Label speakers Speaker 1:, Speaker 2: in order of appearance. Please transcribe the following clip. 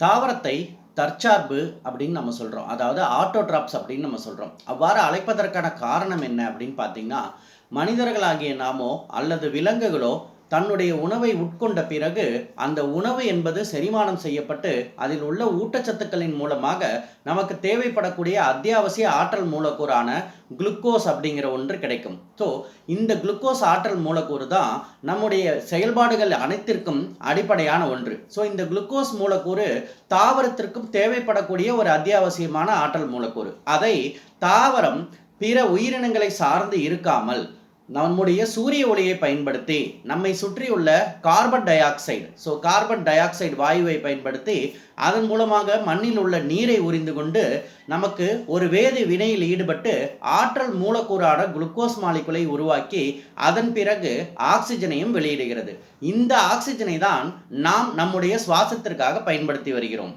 Speaker 1: தாவரத்தை தற்சார்பு அப்படின்னு நம்ம சொல்கிறோம். அதாவது ஆட்டோட்ராப்ஸ் அப்படின்னு நம்ம சொல்கிறோம். அவ்வாறு அழைப்பதற்கான காரணம் என்ன அப்படின்னு பார்த்தீங்கன்னா, மனிதர்களாகிய நாமோ அல்லது விலங்குகளோ தன்னுடைய உணவை உட்கொண்ட பிறகு அந்த உணவு என்பது செரிமானம் செய்யப்பட்டு அதில் உள்ள ஊட்டச்சத்துக்களின் மூலமாக நமக்கு தேவைப்படக்கூடிய அத்தியாவசிய ஆற்றல் மூலக்கூறான குளுக்கோஸ் அப்படிங்கிற ஒன்று கிடைக்கும். ஸோ இந்த குளுக்கோஸ் ஆற்றல் மூலக்கூறு தான் நம்முடைய செயல்பாடுகள் அனைத்திற்கும் அடிப்படையான ஒன்று. ஸோ இந்த குளுக்கோஸ் மூலக்கூறு தாவரத்திற்கும் தேவைப்படக்கூடிய ஒரு அத்தியாவசியமான ஆற்றல் மூலக்கூறு. அதை தாவரம் பிற உயிரினங்களை சார்ந்து இருக்காமல் நம்முடைய சூரிய ஒளியை பயன்படுத்தி நம்மை சுற்றியுள்ள carbon di oxide carbon di oxide வாயுவை பயன்படுத்தி அதன் மூலமாக மண்ணில் உள்ள நீரை உறிந்து கொண்டு நமக்கு ஒரு வேதி வினையில் ஈடுபட்டு ஆற்றல் மூலக்கூறான குளுக்கோஸ் மாலிகுலை உருவாக்கி அதன் பிறகு ஆக்சிஜனையும் வெளியிடுகிறது. இந்த ஆக்சிஜனை தான் நாம் நம்முடைய சுவாசத்திற்காக பயன்படுத்தி வருகிறோம்.